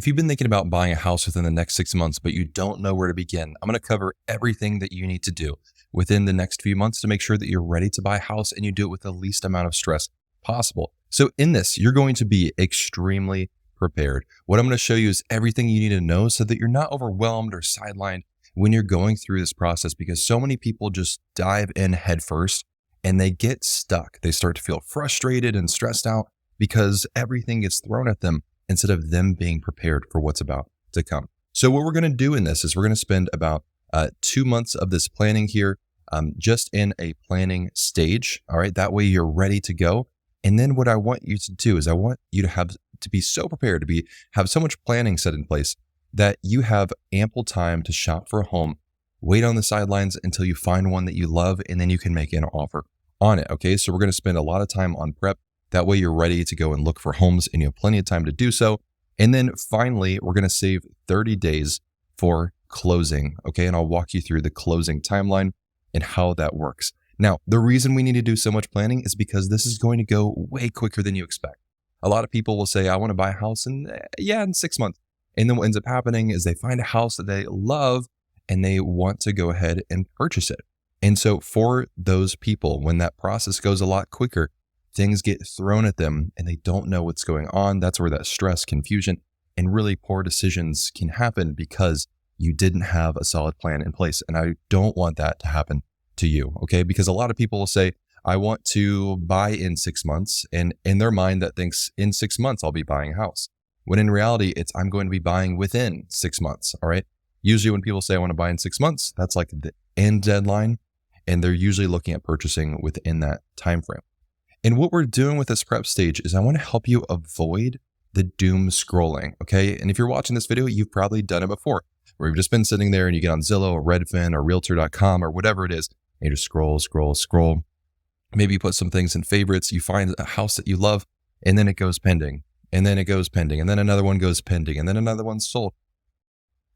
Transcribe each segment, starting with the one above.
If you've been thinking about buying a house within the next 6 months, but you don't know where to begin, I'm going to cover everything that you need to do within the next few months to make sure that you're ready to buy a house and you do it with the least amount of stress possible. So in this, you're going to be extremely prepared. What I'm going to show you is everything you need to know so that you're not overwhelmed or sidelined when you're going through this process, because so many people just dive in headfirst and they get stuck. They start to feel frustrated and stressed out because everything gets thrown at them instead of them being prepared for what's about to come. So what we're going to do in this is we're going to spend about 2 months of this planning here, just in a planning stage. All right. That way you're ready to go. And then what I want you to do is I want you to have to be so prepared to have so much planning set in place that you have ample time to shop for a home, wait on the sidelines until you find one that you love, and then you can make an offer on it. Okay. So we're going to spend a lot of time on prep. That way you're ready to go and look for homes and you have plenty of time to do so. And then finally, we're going to save 30 days for closing. Okay. And I'll walk you through the closing timeline and how that works. Now, the reason we need to do so much planning is because this is going to go way quicker than you expect. A lot of people will say, I want to buy a house in 6 months. And then what ends up happening is they find a house that they love and they want to go ahead and purchase it. And so for those people, when that process goes a lot quicker, things get thrown at them and they don't know what's going on. That's where that stress, confusion, and really poor decisions can happen because you didn't have a solid plan in place. And I don't want that to happen to you, okay? Because a lot of people will say, I want to buy in 6 months. And in their mind, that thinks in 6 months, I'll be buying a house. When in reality, it's I'm going to be buying within 6 months, all right? Usually when people say I want to buy in 6 months, that's like the end deadline. And they're usually looking at purchasing within that time frame. And what we're doing with this prep stage is I want to help you avoid the doom scrolling, okay? And if you're watching this video, you've probably done it before, where you've just been sitting there and you get on Zillow or Redfin or Realtor.com or whatever it is, and you just scroll. Maybe you put some things in favorites, you find a house that you love, and then it goes pending, and then it goes pending, and then another one goes pending, and then another one's sold.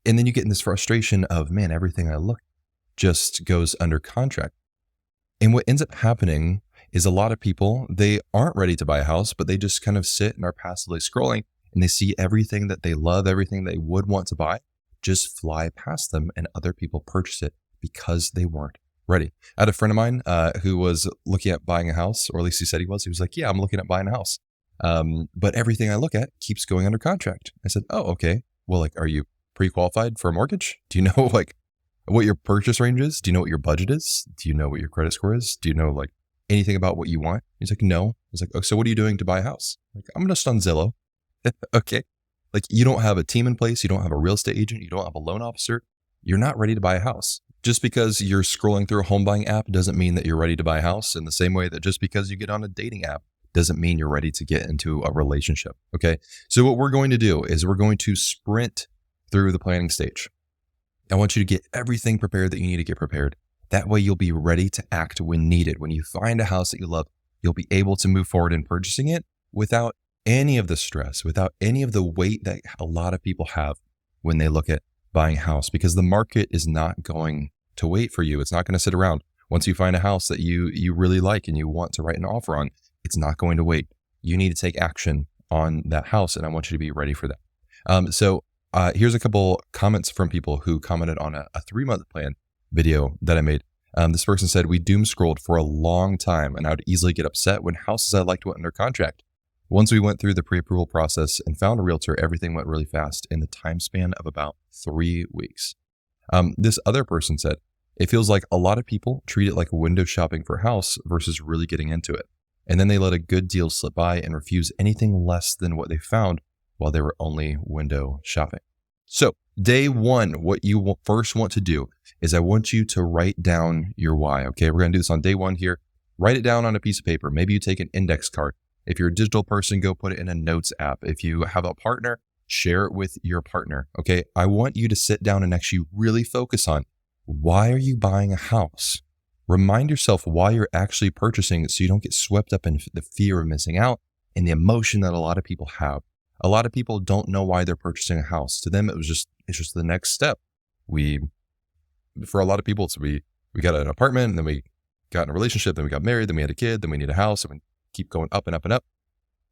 And then you get in this frustration of, man, everything I look just goes under contract. And what ends up happening is a lot of people, they aren't ready to buy a house, but they just kind of sit and are passively scrolling and they see everything that they love, everything they would want to buy, just fly past them, and other people purchase it because they weren't ready. I had a friend of mine who was looking at buying a house, or at least he said he was. He was like, yeah, I'm looking at buying a house. But everything I look at keeps going under contract. I said, oh, okay. Well, like, are you pre-qualified for a mortgage? Do you know like what your purchase range is? Do you know what your budget is? Do you know what your credit score is? Do you know like anything about what you want? He's like, no. I was like, oh, so what are you doing to buy a house? Like, I'm just on Zillow. Okay. Like, you don't have a team in place. You don't have a real estate agent. You don't have a loan officer. You're not ready to buy a house. Just because you're scrolling through a home buying app doesn't mean that you're ready to buy a house, in the same way that just because you get on a dating app doesn't mean you're ready to get into a relationship. Okay. So what we're going to do is we're going to sprint through the planning stage. I want you to get everything prepared that you need to get prepared. That way you'll be ready to act when needed. When you find a house that you love, you'll be able to move forward in purchasing it without any of the stress, without any of the weight that a lot of people have when they look at buying a house, because the market is not going to wait for you. It's not going to sit around. Once you find a house that you really like and you want to write an offer on, it's not going to wait. You need to take action on that house, and I want you to be ready for that. So here's a couple comments from people who commented on a 3-month plan video that I made. This person said, we doom scrolled for a long time and I would easily get upset when houses I liked went under contract. Once we went through the pre-approval process and found a realtor, everything went really fast in the time span of about 3 weeks. This other person said, it feels like a lot of people treat it like window shopping for a house versus really getting into it. And then they let a good deal slip by and refuse anything less than what they found while they were only window shopping. So day one, what you first want to do is I want you to write down your why. Okay, we're going to do this on day one here. Write it down on a piece of paper. Maybe you take an index card. If you're a digital person, go put it in a notes app. If you have a partner, share it with your partner. Okay, I want you to sit down and actually really focus on, why are you buying a house? Remind yourself why you're actually purchasing it so you don't get swept up in the fear of missing out and the emotion that a lot of people have. A lot of people don't know why they're purchasing a house. To them, it's just the next step. For a lot of people, we got an apartment, and then we got in a relationship, then we got married, then we had a kid, then we need a house, and we keep going up and up and up,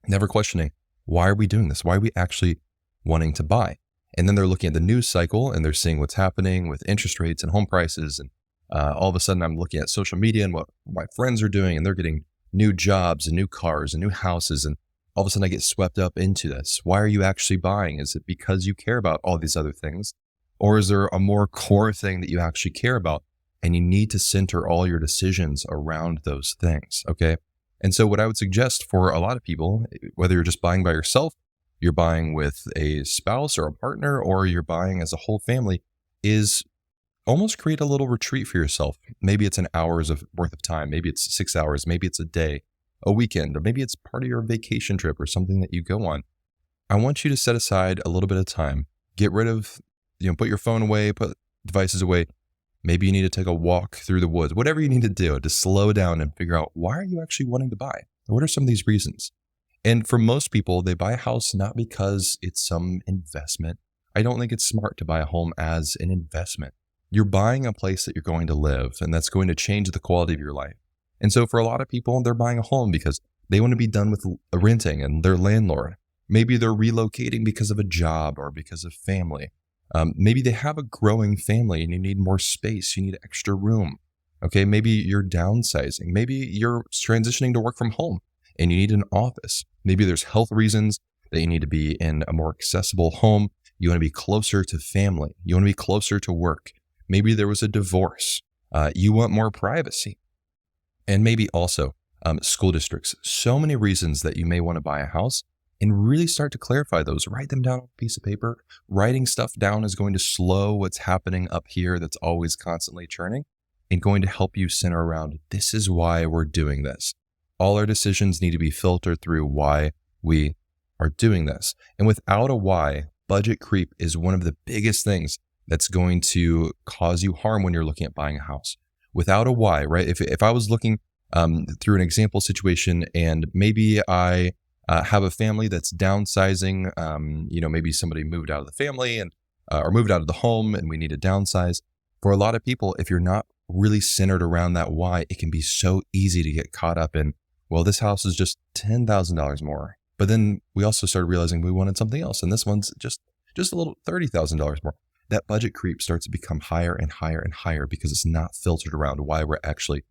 never questioning, why are we doing this? Why are we actually wanting to buy. And then they're looking at the news cycle and they're seeing what's happening with interest rates and home prices. And all of a sudden I'm looking at social media and what my friends are doing, and they're getting new jobs and new cars and new houses. And all of a sudden I get swept up into this. Why are you actually buying? Is it because you care about all these other things? Or is there a more core thing that you actually care about? And you need to center all your decisions around those things, okay? And so what I would suggest for a lot of people, whether you're just buying by yourself, you're buying with a spouse or a partner, or you're buying as a whole family, is almost create a little retreat for yourself. Maybe it's an hour's worth of time. Maybe it's 6 hours. Maybe it's a day, a weekend, or maybe it's part of your vacation trip or something that you go on. I want you to set aside a little bit of time. Get rid of, put your phone away, put devices away. Maybe you need to take a walk through the woods, whatever you need to do to slow down and figure out, why are you actually wanting to buy? What are some of these reasons? And for most people, they buy a house not because it's some investment. I don't think it's smart to buy a home as an investment. You're buying a place that you're going to live, and that's going to change the quality of your life. And so for a lot of people, they're buying a home because they want to be done with renting and their landlord. Maybe they're relocating because of a job or because of family. Maybe they have a growing family and you need more space. You need extra room. Okay, maybe you're downsizing. Maybe you're transitioning to work from home and you need an office. Maybe there's health reasons that you need to be in a more accessible home. You want to be closer to family. You want to be closer to work. Maybe there was a divorce. You want more privacy. And maybe also school districts. So many reasons that you may want to buy a house, and really start to clarify those. Write them down on a piece of paper. Writing stuff down is going to slow what's happening up here that's always constantly churning, and going to help you center around, this is why we're doing this. All our decisions need to be filtered through why we are doing this. And without a why, budget creep is one of the biggest things that's going to cause you harm when you're looking at buying a house. Without a why, right? If I was looking through an example situation, and maybe I have a family that's downsizing, maybe somebody moved out of the family and or moved out of the home and we need to downsize. For a lot of people, if you're not really centered around that why, it can be so easy to get caught up in, well, this house is just $10,000 more. But then we also started realizing we wanted something else, and this one's just a little $30,000 more. That budget creep starts to become higher and higher and higher because it's not filtered around why we're actually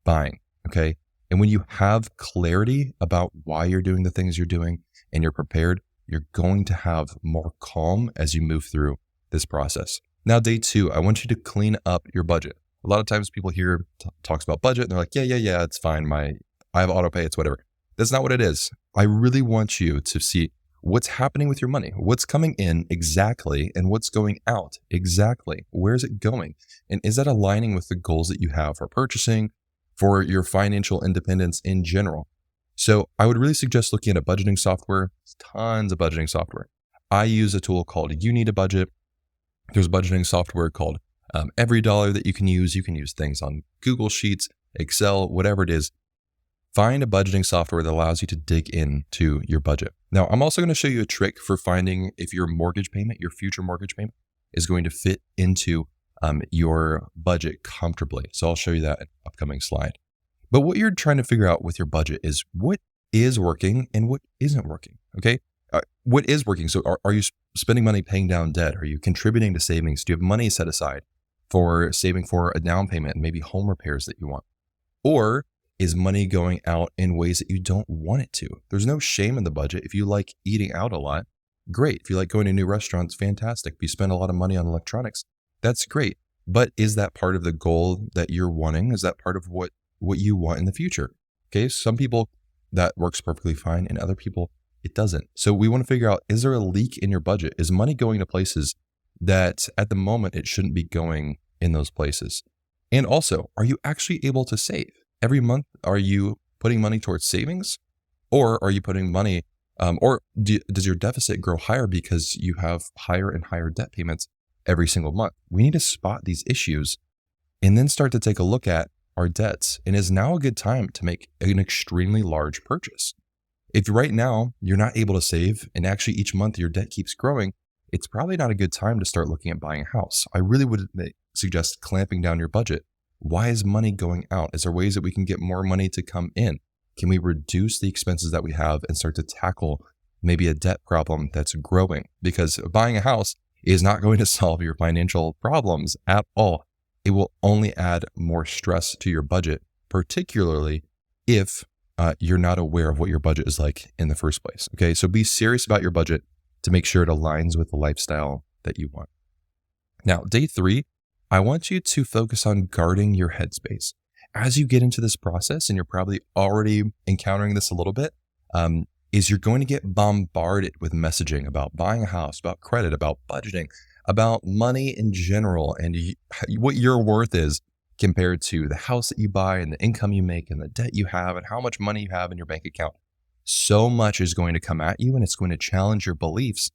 buying, okay? And when you have clarity about why you're doing the things you're doing and you're prepared, you're going to have more calm as you move through this process. Now, day 2, I want you to clean up your budget. A lot of times people hear talks about budget and they're like, yeah, it's fine. I have auto pay, it's whatever. That's not what it is. I really want you to see what's happening with your money, what's coming in exactly, and what's going out exactly. Where is it going? And is that aligning with the goals that you have for purchasing, for your financial independence in general? So I would really suggest looking at a budgeting software. There's tons of budgeting software. I use a tool called You Need a Budget. There's budgeting software called Every Dollar that you can use. You can use things on Google Sheets, Excel, whatever it is. Find a budgeting software that allows you to dig into your budget. Now, I'm also going to show you a trick for finding if your mortgage payment, your future mortgage payment, is going to fit into your budget comfortably. So I'll show you that in an upcoming slide. But what you're trying to figure out with your budget is what is working and what isn't working, okay? What is working? So are you spending money paying down debt? Are you contributing to savings? Do you have money set aside for saving for a down payment and maybe home repairs that you want? Or is money going out in ways that you don't want it to? There's no shame in the budget. If you like eating out a lot, great. If you like going to new restaurants, fantastic. If you spend a lot of money on electronics, that's great. But is that part of the goal that you're wanting? Is that part of what you want in the future? Okay, some people that works perfectly fine, and other people it doesn't. So we want to figure out, is there a leak in your budget? Is money going to places that at the moment it shouldn't be going in those places? And also, are you actually able to save? Every month, are you putting money towards savings, or are you putting money, does your deficit grow higher because you have higher and higher debt payments every single month? We need to spot these issues and then start to take a look at our debts. And is now a good time to make an extremely large purchase? If right now you're not able to save and actually each month your debt keeps growing, it's probably not a good time to start looking at buying a house. I really would suggest clamping down your budget. Why is money going out? Is there ways that we can get more money to come in? Can we reduce the expenses that we have and start to tackle maybe a debt problem that's growing, because buying a house is not going to solve your financial problems at all. It will only add more stress to your budget, particularly if you're not aware of what your budget is like in the first place. Okay, so be serious about your budget to make sure it aligns with the lifestyle that you want. Now, day 3, I want you to focus on guarding your headspace. As you get into this process, and you're probably already encountering this a little bit, is you're going to get bombarded with messaging about buying a house, about credit, about budgeting, about money in general, and what your worth is compared to the house that you buy and the income you make and the debt you have and how much money you have in your bank account. So much is going to come at you, and it's going to challenge your beliefs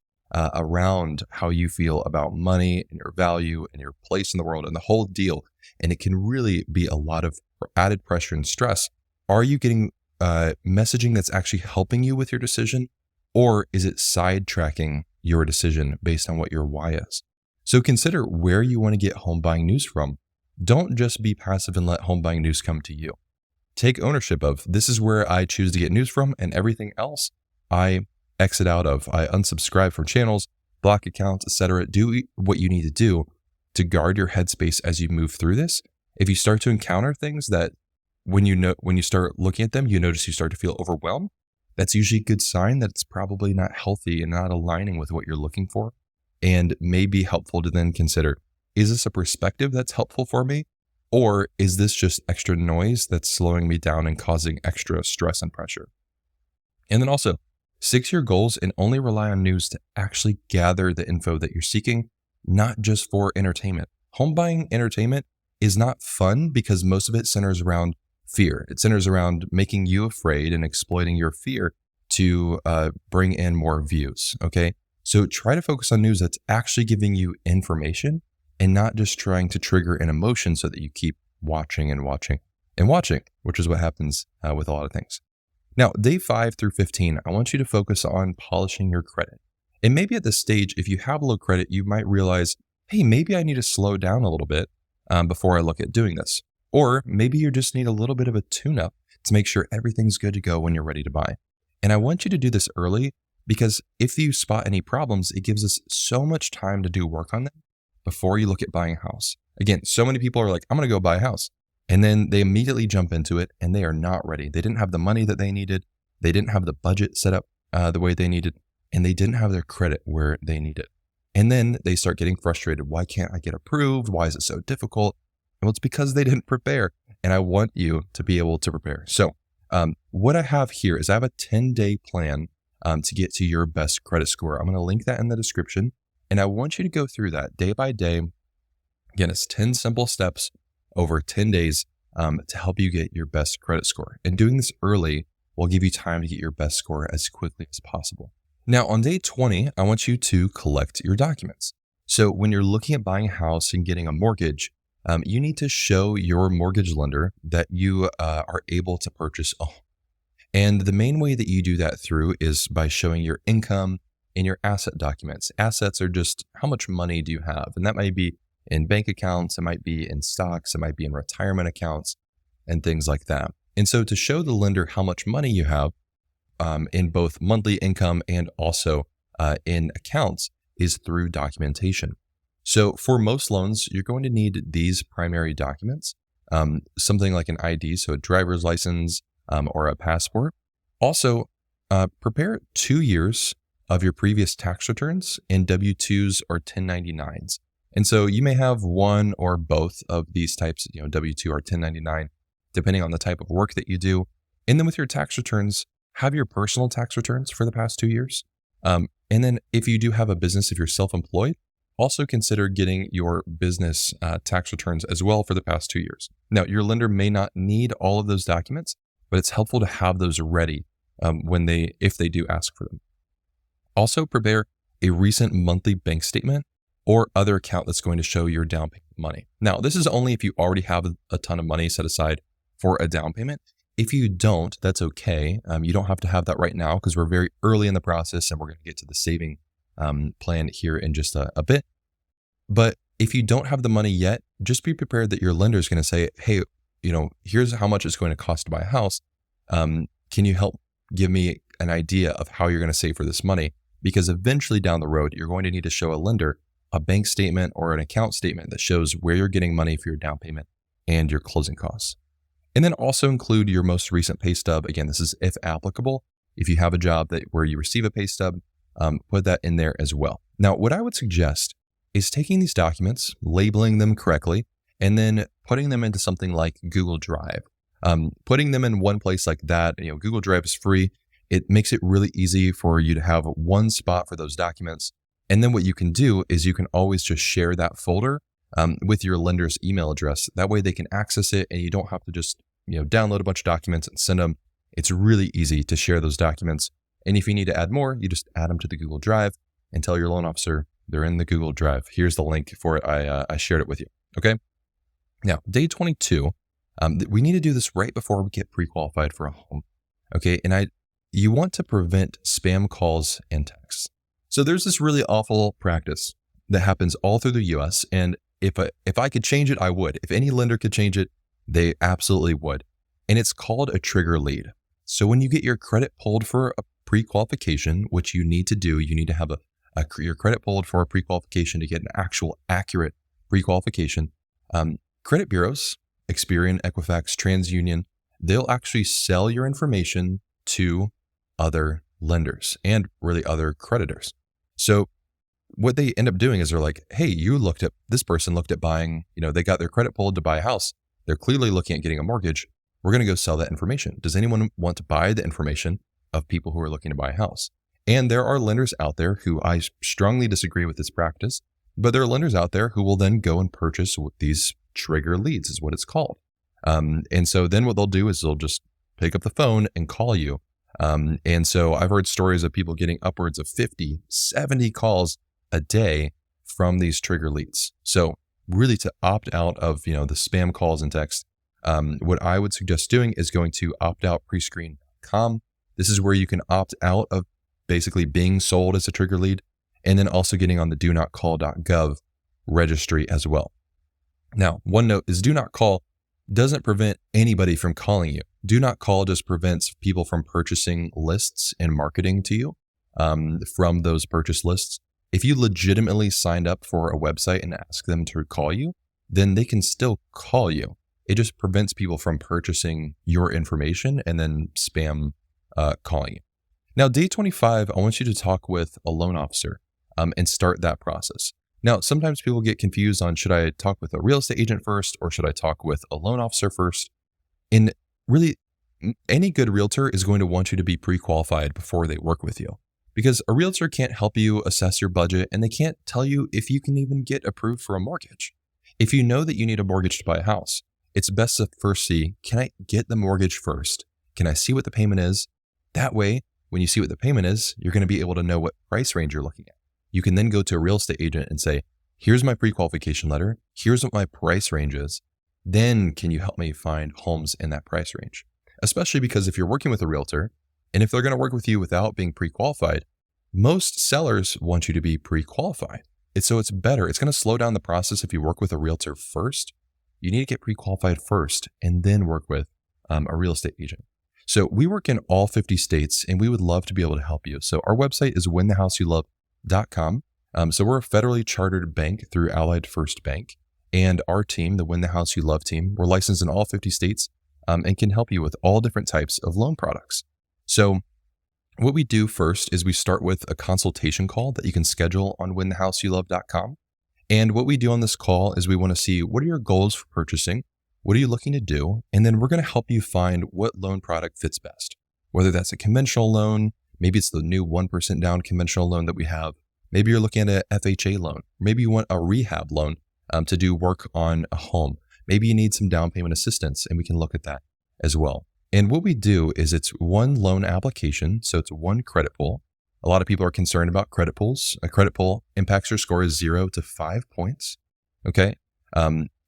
around how you feel about money and your value and your place in the world and the whole deal. And it can really be a lot of added pressure and stress. Are you getting messaging that's actually helping you with your decision, or is it sidetracking your decision based on what your why is? So consider where you want to get home buying news from. Don't just be passive and let home buying news come to you. Take ownership of, this is where I choose to get news from, and everything else I exit out of. I unsubscribe from channels, block accounts, etc. Do what you need to do to guard your headspace as you move through this. If you start to encounter things that when you start looking at them, you notice you start to feel overwhelmed, that's usually a good sign that it's probably not healthy and not aligning with what you're looking for, and may be helpful to then consider, is this a perspective that's helpful for me? Or is this just extra noise that's slowing me down and causing extra stress and pressure? And then also, stick to your goals and only rely on news to actually gather the info that you're seeking, not just for entertainment. Home buying entertainment is not fun because most of it centers around fear. It centers around making you afraid and exploiting your fear to bring in more views, okay? So try to focus on news that's actually giving you information and not just trying to trigger an emotion so that you keep watching and watching and watching, which is what happens with a lot of things. Now, day 5 through 15, I want you to focus on polishing your credit. And maybe at this stage, if you have low credit, you might realize, hey, maybe I need to slow down a little bit before I look at doing this. Or maybe you just need a little bit of a tune-up to make sure everything's good to go when you're ready to buy. And I want you to do this early, because if you spot any problems, it gives us so much time to do work on them before you look at buying a house. Again, so many people are like, I'm going to go buy a house. And then they immediately jump into it and they are not ready. They didn't have the money that they needed. They didn't have the budget set up the way they needed. And they didn't have their credit where they needed. And then they start getting frustrated. Why can't I get approved? Why is it so difficult? Well, it's because they didn't prepare. And I want you to be able to prepare. So what I have here is I have a 10-day plan to get to your best credit score. I'm going to link that in the description. And I want you to go through that day by day. Again, it's 10 simple steps over 10 days to help you get your best credit score. And doing this early will give you time to get your best score as quickly as possible. Now, on day 20, I want you to collect your documents. So when you're looking at buying a house and getting a mortgage, you need to show your mortgage lender that you are able to purchase a home. And the main way that you do that through is by showing your income and your asset documents. Assets are just how much money do you have? And that might be in bank accounts, it might be in stocks, it might be in retirement accounts and things like that. And so to show the lender how much money you have in both monthly income and also in accounts is through documentation. So for most loans, you're going to need these primary documents, something like an ID, so a driver's license or a passport. Also, prepare 2 years of your previous tax returns in W-2s or 1099s. And so you may have one or both of these types, W-2 or 1099, depending on the type of work that you do. And then with your tax returns, have your personal tax returns for the past 2 years. And then if you do have a business, if you're self-employed, also consider getting your business tax returns as well for the past 2 years. Now, your lender may not need all of those documents, but it's helpful to have those ready if they do ask for them. Also, prepare a recent monthly bank statement or other account that's going to show your down payment money. Now, this is only if you already have a ton of money set aside for a down payment. If you don't, that's okay. You don't have to have that right now because we're very early in the process and we're going to get to the saving plan here in just a bit. But if you don't have the money yet, just be prepared that your lender is going to say, hey, here's how much it's going to cost to buy a house. Can you help give me an idea of how you're going to save for this money, because eventually down the road, you're going to need to show a lender a bank statement or an account statement that shows where you're getting money for your down payment and your closing costs. And then also include your most recent pay stub. Again, this is if applicable. If you have a job where you receive a pay stub, put that in there as well. Now, what I would suggest is taking these documents, labeling them correctly, and then putting them into something like Google Drive. Putting them in one place like that, Google Drive is free. It makes it really easy for you to have one spot for those documents. And then what you can do is you can always just share that folder with your lender's email address. That way they can access it and you don't have to just download a bunch of documents and send them. It's really easy to share those documents. And if you need to add more, you just add them to the Google Drive and tell your loan officer they're in the Google Drive. Here's the link for it. I shared it with you. Okay. Now, day 22, we need to do this right before we get pre-qualified for a home. Okay. And you want to prevent spam calls and texts. So there's this really awful practice that happens all through the US. And if I could change it, I would. If any lender could change it, they absolutely would. And it's called a trigger lead. So when you get your credit pulled for a pre-qualification, which you need to do, you need to have your credit pulled for a pre-qualification to get an actual accurate pre-qualification. Credit bureaus, Experian, Equifax, TransUnion, they'll actually sell your information to other lenders and really other creditors. So what they end up doing is they're like, hey, this person looked at buying, they got their credit pulled to buy a house. They're clearly looking at getting a mortgage. We're going to go sell that information. Does anyone want to buy the information of people who are looking to buy a house? And there are lenders out there who I strongly disagree with this practice, but there are lenders out there who will then go and purchase these trigger leads is what it's called. And so then what they'll do is they'll just pick up the phone and call you. And so I've heard stories of people getting upwards of 50, 70 calls a day from these trigger leads. So really to opt out of, the spam calls and text, what I would suggest doing is going to optoutprescreen.com. This is where you can opt out of basically being sold as a trigger lead, and then also getting on the donotcall.gov registry as well. Now, one note is do not call doesn't prevent anybody from calling you. Do not call just prevents people from purchasing lists and marketing to you from those purchase lists. If you legitimately signed up for a website and ask them to call you, then they can still call you. It just prevents people from purchasing your information and then spam calling you. Now, day 25, I want you to talk with a loan officer and start that process. Now, sometimes people get confused on should I talk with a real estate agent first or should I talk with a loan officer first? And really, any good realtor is going to want you to be pre-qualified before they work with you, because a realtor can't help you assess your budget and they can't tell you if you can even get approved for a mortgage. If you know that you need a mortgage to buy a house, it's best to first see, can I get the mortgage first? Can I see what the payment is? That way, when you see what the payment is, you're going to be able to know what price range you're looking at. You can then go to a real estate agent and say, here's my pre-qualification letter. Here's what my price range is. Then can you help me find homes in that price range? Especially because if you're working with a realtor and if they're going to work with you without being pre-qualified, most sellers want you to be pre-qualified. So it's better. It's going to slow down the process if you work with a realtor first. You need to get pre-qualified first and then work with a real estate agent. So we work in all 50 states and we would love to be able to help you. So our website is winthehouseyoulove.com. So we're a federally chartered bank through Allied First Bank, and our team, the Win the House You Love team, we're licensed in all 50 states and can help you with all different types of loan products. So what we do first is we start with a consultation call that you can schedule on winthehouseyoulove.com. And what we do on this call is we want to see what are your goals for purchasing? What are you looking to do? And then we're going to help you find what loan product fits best, whether that's a conventional loan, maybe it's the new 1% down conventional loan that we have. Maybe you're looking at a FHA loan. Maybe you want a rehab loan to do work on a home. Maybe you need some down payment assistance, and we can look at that as well. And what we do is it's one loan application, so it's one credit pull. A lot of people are concerned about credit pulls. A credit pull impacts your score is 0 to 5 points. Okay.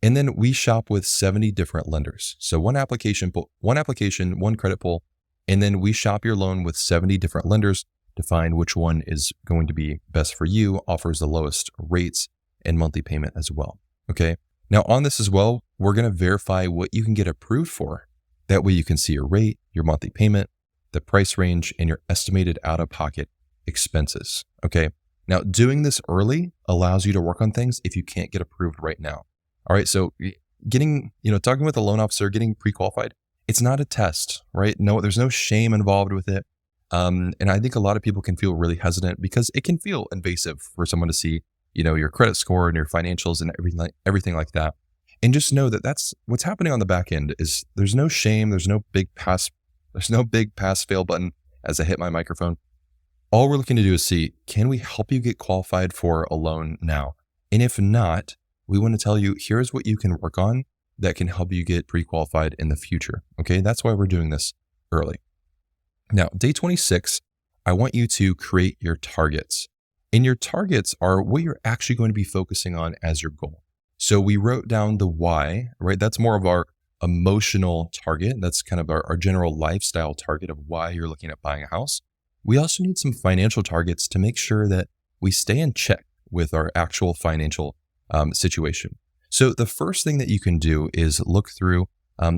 And then we shop with 70 different lenders. So one application, one credit pull, and then we shop your loan with 70 different lenders to find which one is going to be best for you, offers the lowest rates and monthly payment as well. Okay. Now on this as well, we're going to verify what you can get approved for. That way you can see your rate, your monthly payment, the price range, and your estimated out-of-pocket expenses. Okay. Now, doing this early allows you to work on things if you can't get approved right now. All right. So getting, talking with a loan officer, getting pre-qualified, it's not a test, right? No, there's no shame involved with it. And I think a lot of people can feel really hesitant because it can feel invasive for someone to see, your credit score and your financials and everything like that. And just know that that's what's happening on the back end is there's no shame. There's no big pass fail button as I hit my microphone. All we're looking to do is see, can we help you get qualified for a loan now? And if not, we want to tell you, here's what you can work on that can help you get pre-qualified in the future. Okay. That's why we're doing this early. Now, day 26, I want you to create your targets. And your targets are what you're actually going to be focusing on as your goal. So we wrote down the why, right? That's more of our emotional target. That's kind of our general lifestyle target of why you're looking at buying a house. We also need some financial targets to make sure that we stay in check with our actual financial situation. So the first thing that you can do is look through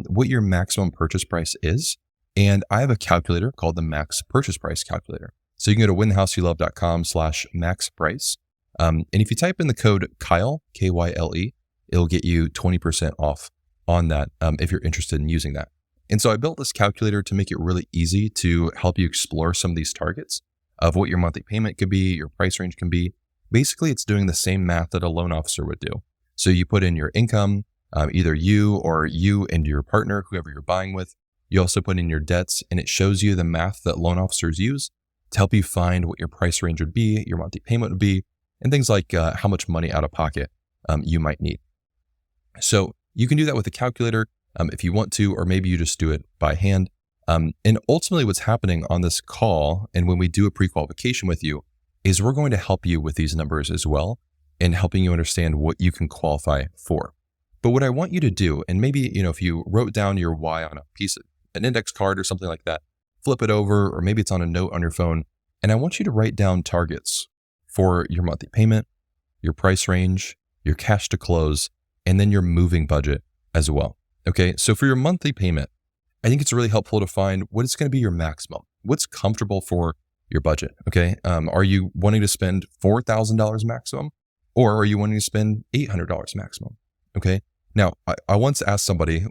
what your maximum purchase price is. And I have a calculator called the max purchase price calculator. So you can go to winthehouseyoulove.com/max price. And if you type in the code Kyle, Kyle, it'll get you 20% off on that if you're interested in using that. And so I built this calculator to make it really easy to help you explore some of these targets of what your monthly payment could be, your price range can be. Basically, it's doing the same math that a loan officer would do. So you put in your income, either you and your partner, whoever you're buying with. You also put in your debts, and it shows you the math that loan officers use to help you find what your price range would be, your monthly payment would be, and things like how much money out of pocket you might need. So you can do that with a calculator if you want to, or maybe you just do it by hand. And ultimately what's happening on this call and when we do a pre-qualification with you is we're going to help you with these numbers as well and helping you understand what you can qualify for. But what I want you to do, and maybe, if you wrote down your why on a piece of an index card or something like that, flip it over, or maybe it's on a note on your phone. And I want you to write down targets for your monthly payment, your price range, your cash to close, and then your moving budget as well. Okay. So for your monthly payment, I think it's really helpful to find what is going to be your maximum. What's comfortable for your budget? Okay. Are you wanting to spend $4,000 maximum, or are you wanting to spend $800 maximum? Okay. Now, I once asked somebody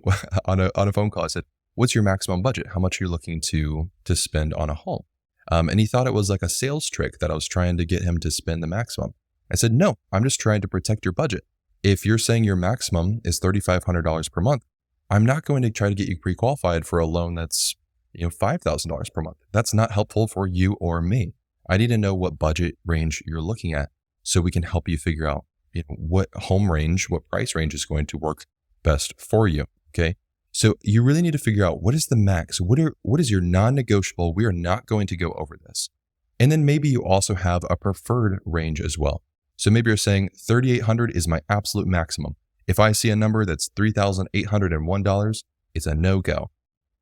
on a phone call, I said, what's your maximum budget? How much are you looking to spend on a home? And he thought it was like a sales trick that I was trying to get him to spend the maximum. I said, no, I'm just trying to protect your budget. If you're saying your maximum is $3,500 per month, I'm not going to try to get you pre-qualified for a loan that's $5,000 per month. That's not helpful for you or me. I need to know what budget range you're looking at so we can help you figure out what home range, what price range is going to work best for you. Okay. So you really need to figure out what is the max, what is your non-negotiable. We are not going to go over this. And then maybe you also have a preferred range as well. So maybe you're saying $3,800 is my absolute maximum. If I see a number that's $3,801, it's a no-go.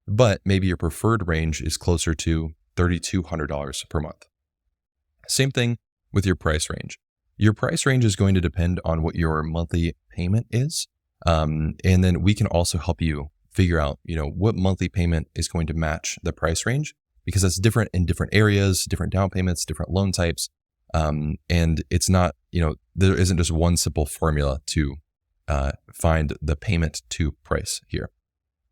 But maybe your preferred range is closer to $3,200 per month. Same thing with your price range. Your price range is going to depend on what your monthly payment is. And then we can also help you figure out, what monthly payment is going to match the price range, because that's different in different areas, different down payments, different loan types. And it's not, there isn't just one simple formula to find the payment to price here.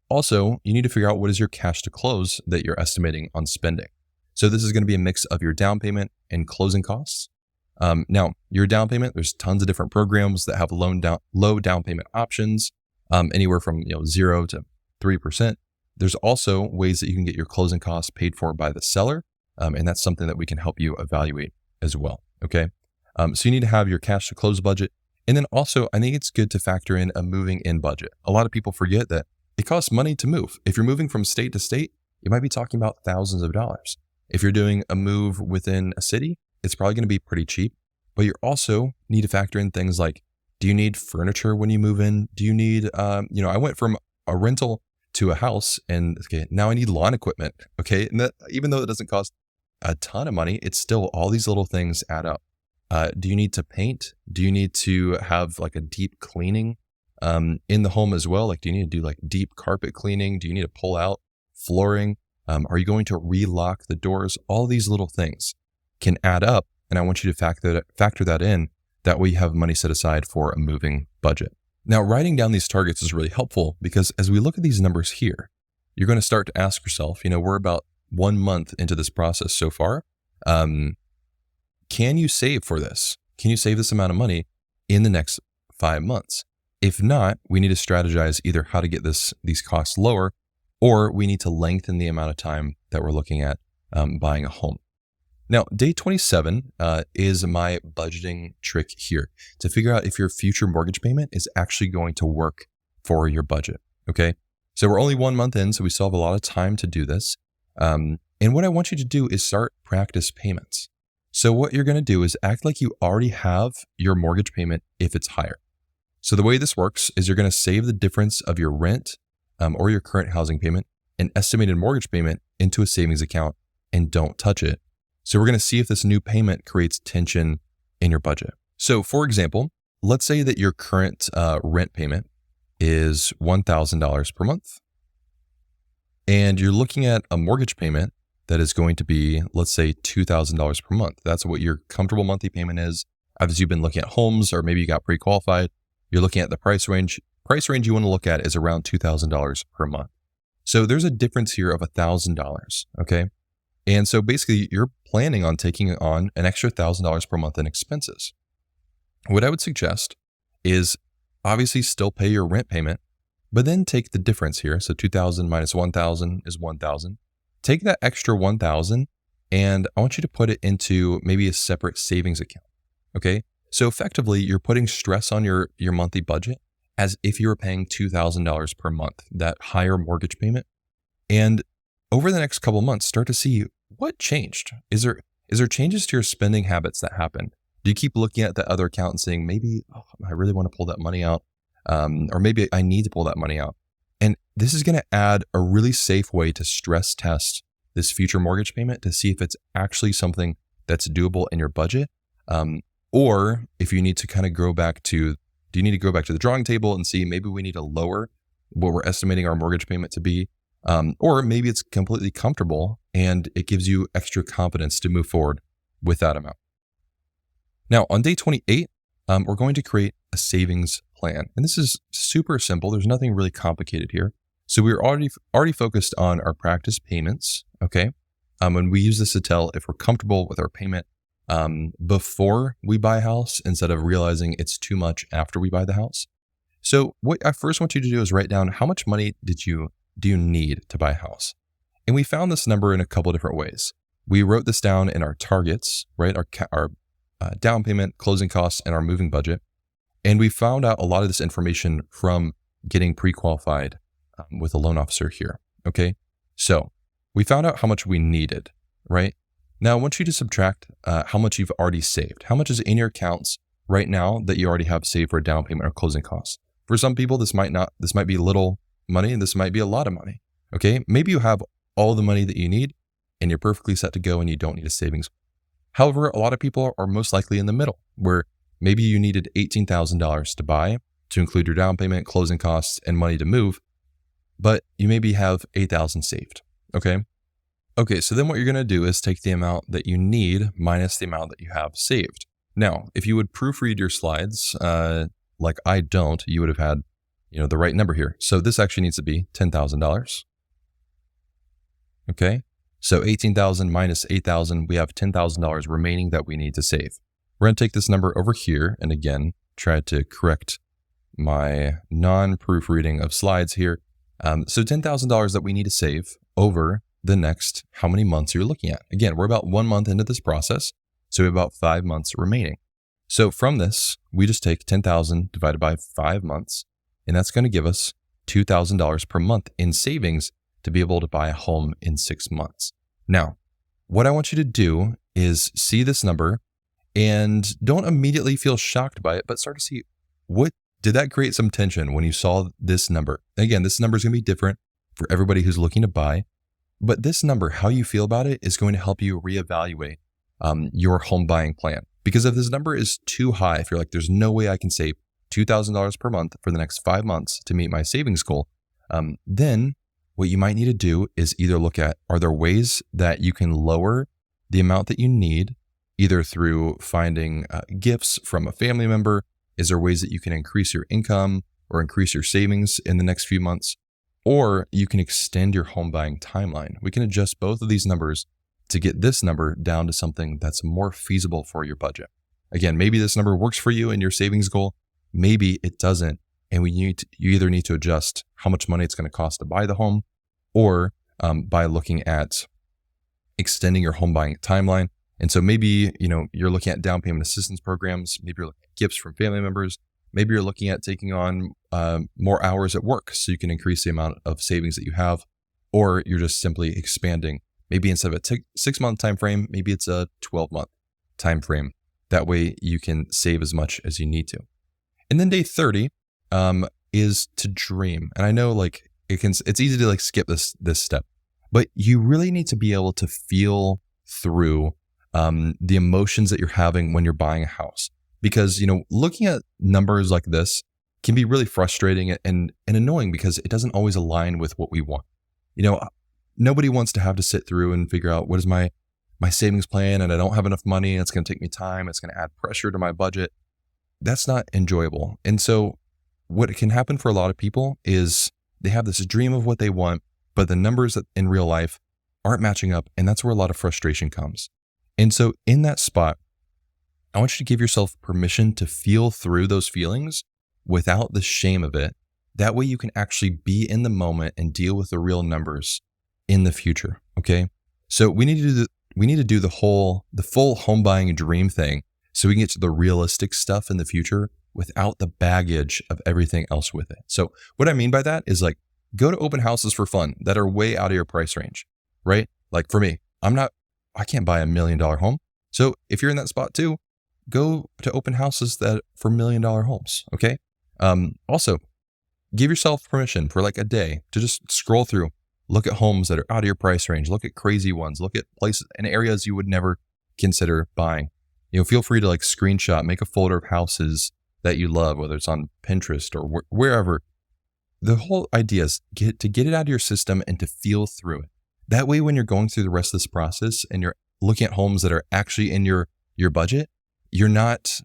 Also, you need to figure out what is your cash to close that you're estimating on spending. So this is going to be a mix of your down payment and closing costs. Now, your down payment, there's tons of different programs that have low down payment options, anywhere from 0 to 3%. There's also ways that you can get your closing costs paid for by the seller, and that's something that we can help you evaluate as well. Okay, so you need to have your cash to close budget, and then also I think it's good to factor in a moving in budget. A lot of people forget that it costs money to move. If you're moving from state to state, you might be talking about thousands of dollars. If you're doing a move within a city, it's probably going to be pretty cheap, but you also need to factor in things like, do you need furniture when you move in? Do you need, I went from a rental to a house and now I need lawn equipment. Okay. And that, even though it doesn't cost a ton of money, it's still all these little things add up. Do you need to paint? Do you need to have like a deep cleaning in the home as well? Like, do you need to do like deep carpet cleaning? Do you need to pull out flooring? Are you going to relock the doors? All these little things can add up, and I want you to factor that in. That way you have money set aside for a moving budget. Now, writing down these targets is really helpful because as we look at these numbers here, you're going to start to ask yourself, we're about 1 month into this process so far. Can you save for this? Can you save this amount of money in the next 5 months? If not, we need to strategize either how to get these costs lower, or we need to lengthen the amount of time that we're looking at buying a home. Now, day 27 is my budgeting trick here to figure out if your future mortgage payment is actually going to work for your budget, okay? So we're only 1 month in, so we still have a lot of time to do this. And what I want you to do is start practice payments. So what you're going to do is act like you already have your mortgage payment if it's higher. So the way this works is you're going to save the difference of your rent or your current housing payment and estimated mortgage payment into a savings account and don't touch it. So we're going to see if this new payment creates tension in your budget. So for example, let's say that your current rent payment is $1,000 per month. And you're looking at a mortgage payment that is going to be, let's say, $2,000 per month. That's what your comfortable monthly payment is. As you've been looking at homes, or maybe you got pre-qualified, you're looking at the price range. Price range you want to look at is around $2,000 per month. So there's a difference here of $1,000, okay? And so basically you're planning on taking on an extra $1,000 per month in expenses. What I would suggest is obviously still pay your rent payment, but then take the difference here. So 2,000 minus 1,000 is 1,000. Take that extra 1,000 and I want you to put it into maybe a separate savings account, okay? So effectively you're putting stress on your monthly budget as if you were paying $2,000 per month, that higher mortgage payment. And over the next couple of months, start to see what changed. Is there changes to your spending habits that happen? Do you keep looking at that other account and saying, maybe I really want to pull that money out, or maybe I need to pull that money out? And this is going to add a really safe way to stress test this future mortgage payment to see if it's actually something that's doable in your budget, or if you need to kind of go back to the drawing table and see maybe we need to lower what we're estimating our mortgage payment to be, or maybe it's completely comfortable and it gives you extra confidence to move forward with that amount. Now, on day 28, we're going to create a savings plan. And this is super simple. There's nothing really complicated here. So we're already focused on our practice payments, okay? And we use this to tell if we're comfortable with our payment before we buy a house instead of realizing it's too much after we buy the house. So what I first want you to do is write down how much money do you need to buy a house? And we found this number in a couple different ways. We wrote this down in our targets, right? Our down payment, closing costs, and our moving budget. And we found out a lot of this information from getting pre-qualified with a loan officer here, okay? So we found out how much we needed, right? Now I want you to subtract how much you've already saved. How much is in your accounts right now that you already have saved for a down payment or closing costs? For some people, this might be little money and this might be a lot of money, okay? Maybe you have all the money that you need and you're perfectly set to go and you don't need a savings. However, a lot of people are most likely in the middle where maybe you needed $18,000 to buy to include your down payment, closing costs, and money to move, but you maybe have $8,000 saved, okay? Okay, so then what you're gonna do is take the amount that you need minus the amount that you have saved. Now, if you would proofread your slides, like I don't, you would have had the right number here. So this actually needs to be $10,000. Okay, so 18,000 minus 8,000, we have $10,000 remaining that we need to save. We're going to take this number over here and again, try to correct my non-proofreading of slides here. So $10,000 that we need to save over the next how many months you're looking at. Again, we're about 1 month into this process, so we have about 5 months remaining. So from this, we just take 10,000 divided by 5 months, and that's going to give us $2,000 per month in savings to be able to buy a home in 6 months. Now, what I want you to do is see this number and don't immediately feel shocked by it, but start to see what did that create some tension when you saw this number. Again, this number is going to be different for everybody who's looking to buy, but this number, how you feel about it, is going to help you reevaluate your home buying plan. Because if this number is too high, if you're like, there's no way I can save $2,000 per month for the next 5 months to meet my savings goal, then what you might need to do is either look at, are there ways that you can lower the amount that you need, either through finding gifts from a family member? Is there ways that you can increase your income or increase your savings in the next few months? Or you can extend your home buying timeline. We can adjust both of these numbers to get this number down to something that's more feasible for your budget. Again, maybe this number works for you and your savings goal. Maybe it doesn't. And you either need to adjust how much money it's going to cost to buy the home, or by looking at extending your home buying timeline. And so maybe, you're looking at down payment assistance programs. Maybe you're looking at gifts from family members. Maybe you're looking at taking on more hours at work so you can increase the amount of savings that you have, or you're just simply expanding. Maybe instead of a 6-month time frame, maybe it's a 12-month time frame. That way you can save as much as you need to. And then day 30 is to dream. And I know it's easy to skip this step, but you really need to be able to feel through the emotions that you're having when you're buying a house. Because, looking at numbers like this can be really frustrating and annoying because it doesn't always align with what we want. Nobody wants to have to sit through and figure out what is my savings plan, and I don't have enough money, and it's going to take me time. It's going to add pressure to my budget. That's not enjoyable. And so what can happen for a lot of people is they have this dream of what they want, but the numbers in real life aren't matching up. And that's where a lot of frustration comes. And so in that spot, I want you to give yourself permission to feel through those feelings without the shame of it. That way you can actually be in the moment and deal with the real numbers in the future. Okay. So we need to do the full home buying dream thing so we can get to the realistic stuff in the future without the baggage of everything else with it. So what I mean by that is go to open houses for fun that are way out of your price range, right? Like for me, I can't buy $1 million home. So if you're in that spot too, go to open houses that for $1 million homes. Okay. Also give yourself permission for a day to just scroll through, look at homes that are out of your price range, look at crazy ones, look at places and areas you would never consider buying. Feel free to screenshot, make a folder of houses that you love, whether it's on Pinterest or wherever. The whole idea is to get it out of your system and to feel through it. That way, when you're going through the rest of this process and you're looking at homes that are actually in your budget, you're not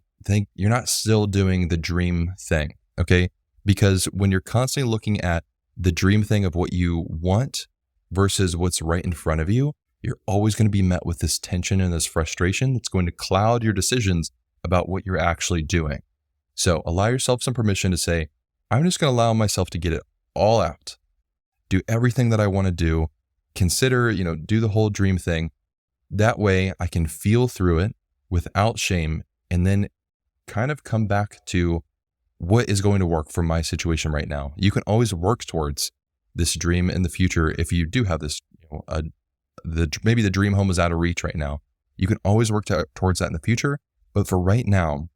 still doing the dream thing. Okay. Because when you're constantly looking at the dream thing of what you want versus what's right in front of you, you're always going to be met with this tension and this frustration that's going to cloud your decisions about what you're actually doing. So allow yourself some permission to say, I'm just going to allow myself to get it all out, do everything that I want to do, consider, do the whole dream thing. That way I can feel through it without shame and then kind of come back to what is going to work for my situation right now. You can always work towards this dream in the future if you do have this, maybe the dream home is out of reach right now. You can always work towards that in the future. But for right now,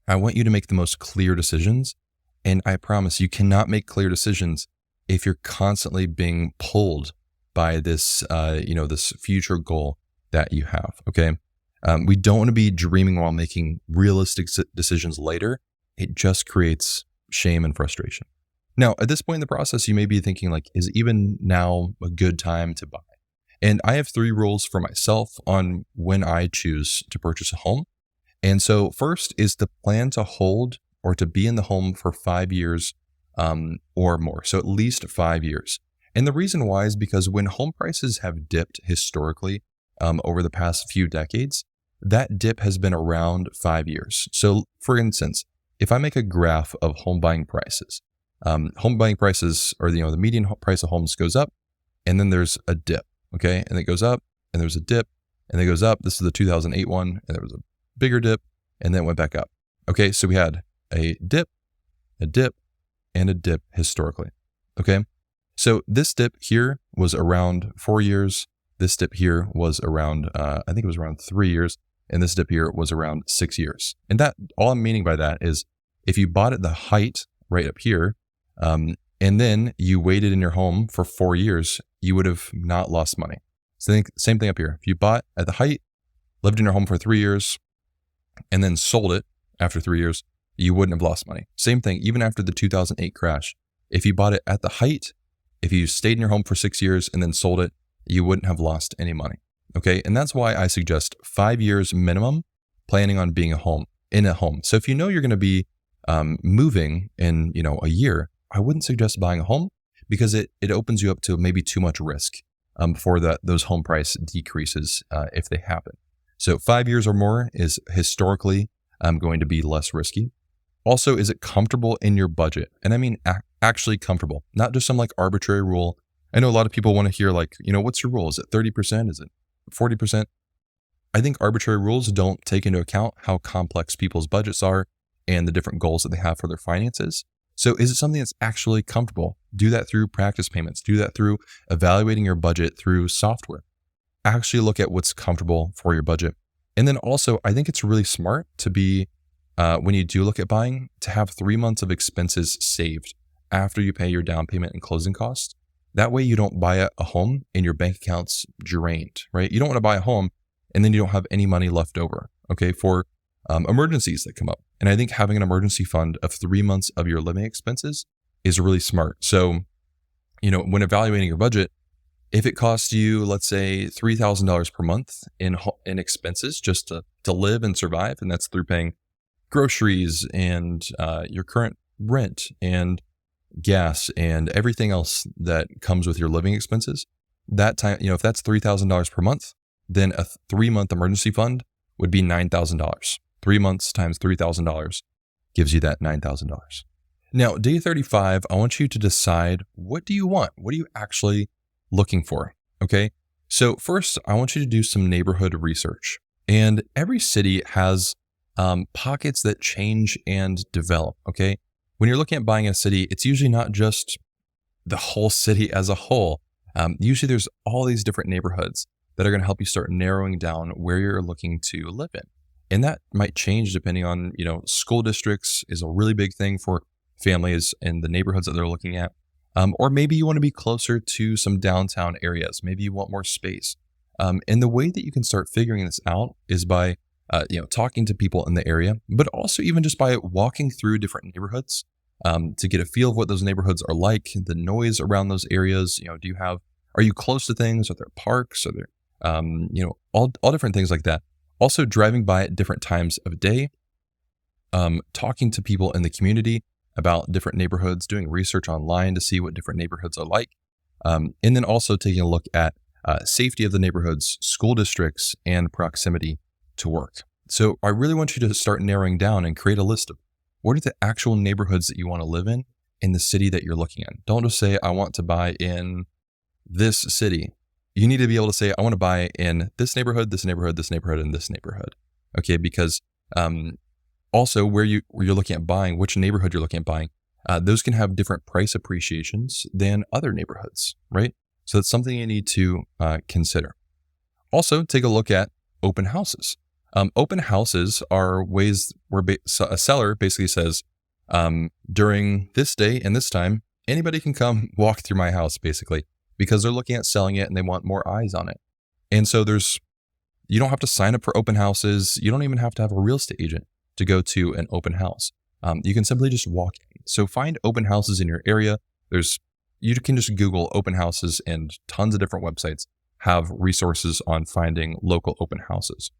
I want you to make the most clear decisions. And I promise you cannot make clear decisions if you're constantly being pulled by this, this future goal that you have. Okay. We don't want to be dreaming while making realistic decisions later. It just creates shame and frustration. Now, at this point in the process, you may be thinking is even now a good time to buy? And I have 3 rules for myself on when I choose to purchase a home. And so first is to plan to hold or to be in the home for 5 years or more. So at least 5 years. And the reason why is because when home prices have dipped historically over the past few decades, that dip has been around 5 years. So for instance, if I make a graph of home buying prices or the median price of homes goes up and then there's a dip. Okay. And it goes up and there's a dip and it goes up. This is the 2008 one. And there was a bigger dip and then it went back up. Okay. So we had a dip, and a dip historically. Okay. So this dip here was around 4 years. This dip here was around, I think it was around 3 years. And this dip here was around 6 years. And that all I'm meaning by that is if you bought at the height right up here, and then you waited in your home for 4 years, you would have not lost money. So same thing up here. If you bought at the height, lived in your home for 3 years, and then sold it after 3 years, you wouldn't have lost money. Same thing, even after the 2008 crash. If you bought it at the height If you stayed in your home for 6 years and then sold it, you wouldn't have lost any money. Okay. And that's why I suggest 5 years minimum planning on being in a home. So if you know you're going to be moving in, a year, I wouldn't suggest buying a home because it opens you up to maybe too much risk before those home price decreases if they happen. So 5 years or more is historically going to be less risky. Also, is it comfortable in your budget? And I mean actually comfortable, not just some like arbitrary rule. I know a lot of people want to hear like, what's your rule? Is it 30%? Is it 40%? I think arbitrary rules don't take into account how complex people's budgets are and the different goals that they have for their finances. So is it something that's actually comfortable? Do that through practice payments. Do that through evaluating your budget through software. Actually look at what's comfortable for your budget. And then also, I think it's really smart to be, when you do look at buying, to have 3 months of expenses saved after you pay your down payment and closing costs. That way you don't buy a home and your bank account's drained, right? You don't want to buy a home and then you don't have any money left over, okay, for emergencies that come up. And I think having an emergency fund of 3 months of your living expenses is really smart. So, when evaluating your budget, if it costs you, let's say, $3,000 per month in expenses just to live and survive, and that's through paying groceries and your current rent and gas and everything else that comes with your living expenses, that time, if that's $3,000 per month, then a 3-month emergency fund would be $9,000. 3 months times $3,000 gives you that $9,000. Now, day 35, I want you to decide, what do you want? What are you actually looking for? Okay. So first, I want you to do some neighborhood research. And every city has pockets that change and develop. Okay. When you're looking at buying a city, it's usually not just the whole city as a whole. Usually there's all these different neighborhoods that are going to help you start narrowing down where you're looking to live in. And that might change depending on, school districts is a really big thing for families and the neighborhoods that they're looking at. Or maybe you want to be closer to some downtown areas. Maybe you want more space. And the way that you can start figuring this out is by, talking to people in the area, but also even just by walking through different neighborhoods to get a feel of what those neighborhoods are like, the noise around those areas. Are you close to things? Are there parks? Are there, all different things like that. Also driving by at different times of day, talking to people in the community about different neighborhoods, doing research online to see what different neighborhoods are like. And then also taking a look at safety of the neighborhoods, school districts, and proximity to work. So I really want you to start narrowing down and create a list of what are the actual neighborhoods that you want to live in the city that you're looking at. Don't just say, I want to buy in this city. You need to be able to say, I want to buy in this neighborhood, this neighborhood, this neighborhood, and this neighborhood. Okay, because also where you're looking at buying, which neighborhood you're looking at buying, those can have different price appreciations than other neighborhoods, right? So that's something you need to consider. Also, take a look at open houses. Open houses are ways where a seller basically says, during this day and this time, anybody can come walk through my house, basically, because they're looking at selling it and they want more eyes on it. And so you don't have to sign up for open houses. You don't even have to have a real estate agent to go to an open house. You can simply just walk in. So find open houses in your area. You can just Google open houses, and tons of different websites have resources on finding local open houses.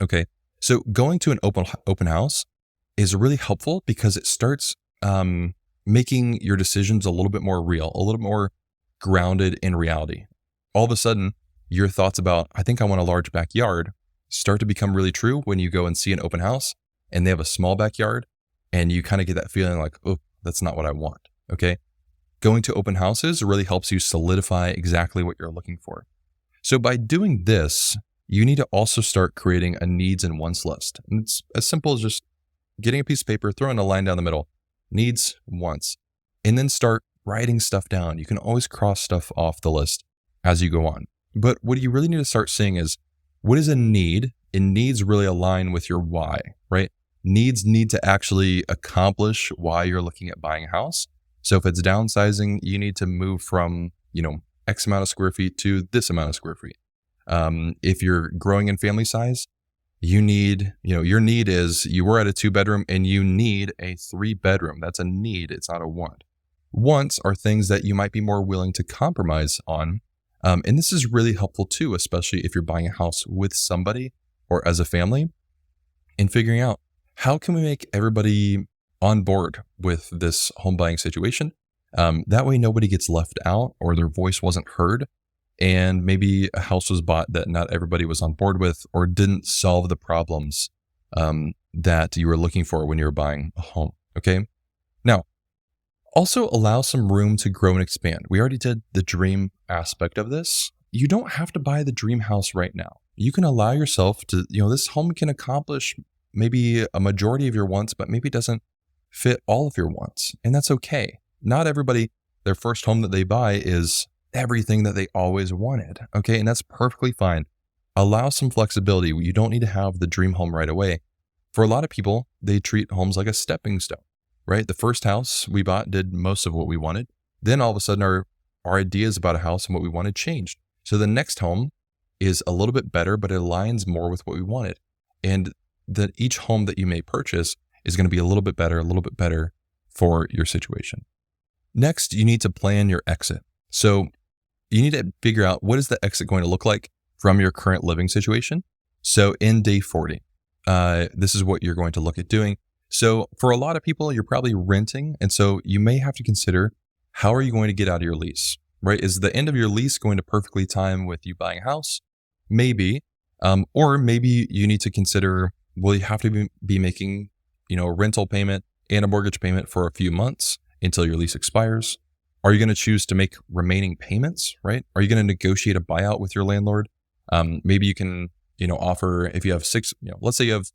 Okay. So going to an open house is really helpful because it starts making your decisions a little bit more real, a little more grounded in reality. All of a sudden, your thoughts about, I think I want a large backyard, start to become really true when you go and see an open house and they have a small backyard, and you kind of get that feeling like, oh, that's not what I want. Okay. Going to open houses really helps you solidify exactly what you're looking for. So by doing this, you need to also start creating a needs and wants list. And it's as simple as just getting a piece of paper, throwing a line down the middle, needs, wants, and then start writing stuff down. You can always cross stuff off the list as you go on. But what you really need to start seeing is, what is a need? And needs really align with your why, right? Needs need to actually accomplish why you're looking at buying a house. So if it's downsizing, you need to move from, X amount of square feet to this amount of square feet. If you're growing in family size, your need is, you were at a 2-bedroom and you need a 3-bedroom. That's a need. It's not a want. Wants are things that you might be more willing to compromise on. And this is really helpful too, especially if you're buying a house with somebody or as a family, in figuring out how can we make everybody on board with this home buying situation. That way nobody gets left out or their voice wasn't heard. And maybe a house was bought that not everybody was on board with or didn't solve the problems that you were looking for when you were buying a home. Okay. Now, also allow some room to grow and expand. We already did the dream aspect of this. You don't have to buy the dream house right now. You can allow yourself to, this home can accomplish maybe a majority of your wants, but maybe doesn't fit all of your wants. And that's okay. Not everybody, their first home that they buy is everything that they always wanted. Okay. And that's perfectly fine. Allow some flexibility. You don't need to have the dream home right away. For a lot of people, they treat homes like a stepping stone, right? The first house we bought did most of what we wanted. Then all of a sudden our ideas about a house and what we wanted changed. So the next home is a little bit better, but it aligns more with what we wanted. And that each home that you may purchase is going to be a little bit better for your situation. Next, you need to plan your exit. So you need to figure out what is the exit going to look like from your current living situation. So in day 40, this is what you're going to look at doing. So for a lot of people, you're probably renting. And so you may have to consider, how are you going to get out of your lease, right? Is the end of your lease going to perfectly time with you buying a house? Maybe. Or maybe you need to consider, will you have to be making, a rental payment and a mortgage payment for a few months until your lease expires? Are you going to choose to make remaining payments, right? Are you going to negotiate a buyout with your landlord? Maybe you can, offer, if you have let's say you have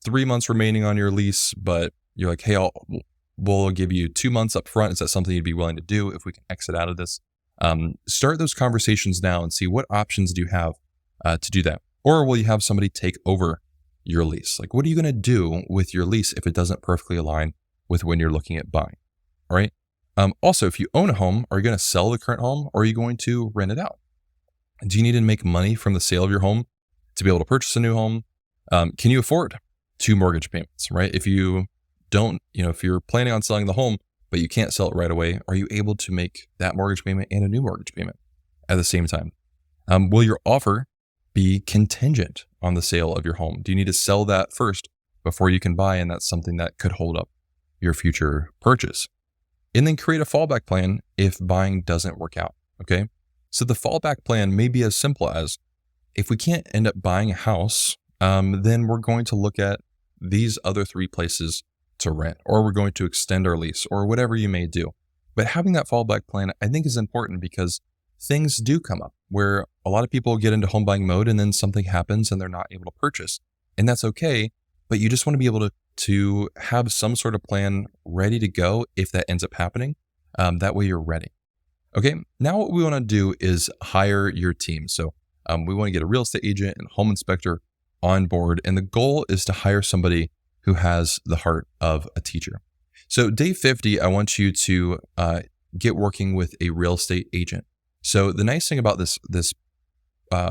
3 months remaining on your lease, but you're like, hey, we'll give you 2 months up front. Is that something you'd be willing to do if we can exit out of this? Start those conversations now and see what options do you have to do that. Or will you have somebody take over your lease? Like, what are you going to do with your lease if it doesn't perfectly align with when you're looking at buying? All right. Also, if you own a home, are you going to sell the current home or are you going to rent it out? Do you need to make money from the sale of your home to be able to purchase a new home? Can you afford 2 mortgage payments, right? If you don't, if you're planning on selling the home, but you can't sell it right away, are you able to make that mortgage payment and a new mortgage payment at the same time? Will your offer be contingent on the sale of your home? Do you need to sell that first before you can buy? And that's something that could hold up your future purchase. And then create a fallback plan if buying doesn't work out. Okay. So the fallback plan may be as simple as, if we can't end up buying a house, then we're going to look at these other 3 places to rent, or we're going to extend our lease, or whatever you may do. But having that fallback plan, I think, is important because things do come up where a lot of people get into home buying mode and then something happens and they're not able to purchase. And that's okay. But you just want to be able to have some sort of plan ready to go if that ends up happening. That way you're ready. Okay. Now what we want to do is hire your team. So we want to get a real estate agent and home inspector on board. And the goal is to hire somebody who has the heart of a teacher. So day 50, I want you to get working with a real estate agent. So the nice thing about this